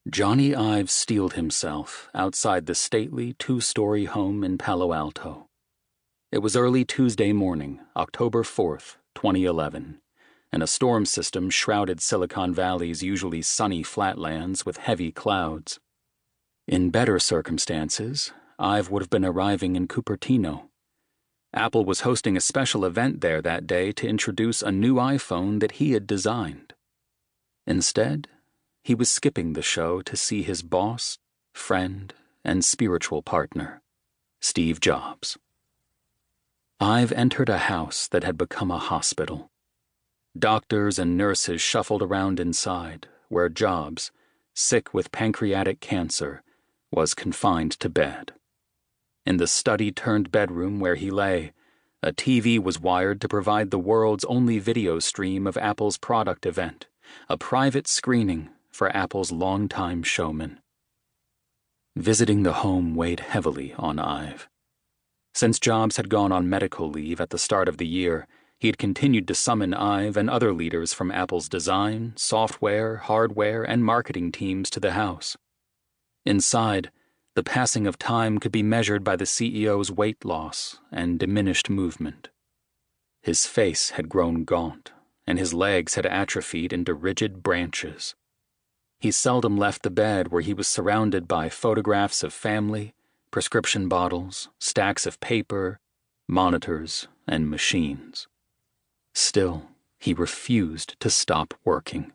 Jony Ive steeled himself outside the stately two-story home in Palo Alto. It was early Tuesday morning, October 4th, 2011, and a storm system shrouded Silicon Valley's usually sunny flatlands with heavy clouds. In better circumstances, Ive would have been arriving in Cupertino. Apple was hosting a special event there that day to introduce a new iPhone that he had designed. Instead, he was skipping the show to see his boss, friend, and spiritual partner, Steve Jobs. Ive entered a house that had become a hospital. Doctors and nurses shuffled around inside, where Jobs, sick with pancreatic cancer, was confined to bed. In the study-turned-bedroom where he lay, a TV was wired to provide the world's only video stream of Apple's product event, a private screening for Apple's longtime showman. Visiting the home weighed heavily on Ive. Since Jobs had gone on medical leave at the start of the year, he had continued to summon Ive and other leaders from Apple's design, software, hardware, and marketing teams to the house. Inside, the passing of time could be measured by the CEO's weight loss and diminished movement. His face had grown gaunt, and his legs had atrophied into rigid branches. He seldom left the bed where he was surrounded by photographs of family, prescription bottles, stacks of paper, monitors, and machines. Still, he refused to stop working.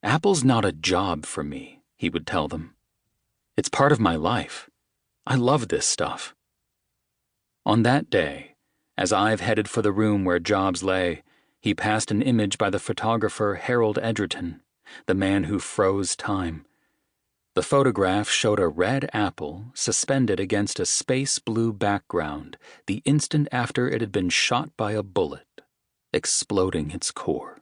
"Apple's not a job for me," he would tell them. "It's part of my life. I love this stuff." On that day, as Ive headed for the room where Jobs lay, he passed an image by the photographer Harold Edgerton, the man who froze time. The photograph showed a red apple suspended against a space blue background the instant after it had been shot by a bullet, exploding its core.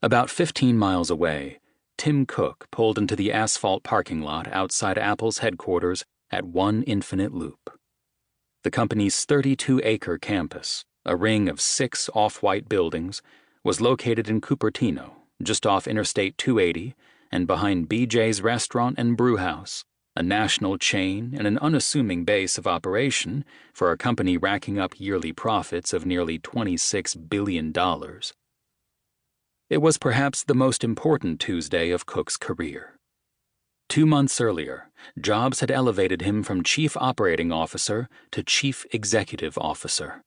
About 15 miles away, Tim Cook pulled into the asphalt parking lot outside Apple's headquarters at One Infinite Loop. The company's 32-acre campus, a ring of 6 off-white buildings, was located in Cupertino, just off Interstate 280 and behind BJ's Restaurant and Brewhouse, a national chain and an unassuming base of operation for a company racking up yearly profits of nearly $26 billion. It was perhaps the most important Tuesday of Cook's career. 2 months earlier, Jobs had elevated him from Chief Operating Officer to Chief Executive Officer.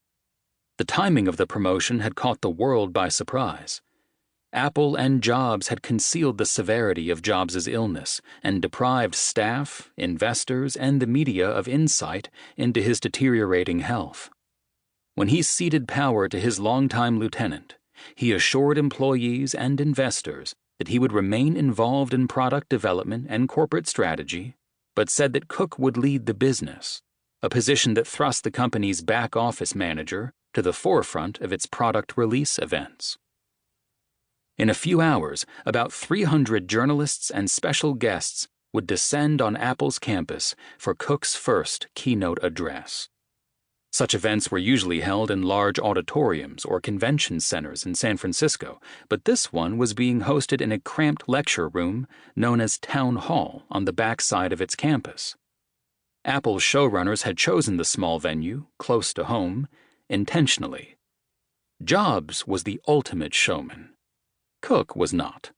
The timing of the promotion had caught the world by surprise. Apple and Jobs had concealed the severity of Jobs' illness and deprived staff, investors, and the media of insight into his deteriorating health. When he ceded power to his longtime lieutenant, he assured employees and investors that he would remain involved in product development and corporate strategy, but said that Cook would lead the business, a position that thrust the company's back-office manager to the forefront of its product release events. In a few hours, about 300 journalists and special guests would descend on Apple's campus for Cook's first keynote address. Such events were usually held in large auditoriums or convention centers in San Francisco, but this one was being hosted in a cramped lecture room known as Town Hall on the backside of its campus. Apple's showrunners had chosen the small venue, close to home, intentionally. Jobs was the ultimate showman. Cook was not.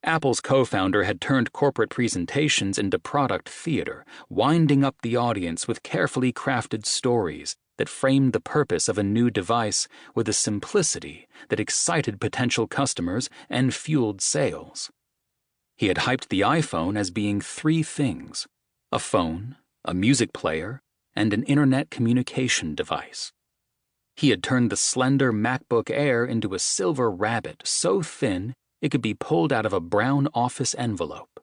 Apple's co-founder had turned corporate presentations into product theater, winding up the audience with carefully crafted stories that framed the purpose of a new device with a simplicity that excited potential customers and fueled sales. He had hyped the iPhone as being 3 things: a phone, a music player, and an internet communication device. He had turned the slender MacBook Air into a silver rabbit so thin it could be pulled out of a brown office envelope.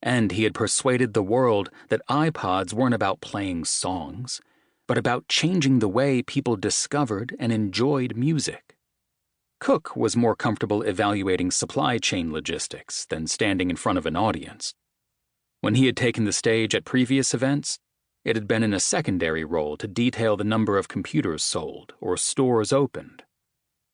And he had persuaded the world that iPods weren't about playing songs, but about changing the way people discovered and enjoyed music. Cook was more comfortable evaluating supply chain logistics than standing in front of an audience. When he had taken the stage at previous events, it had been in a secondary role to detail the number of computers sold or stores opened.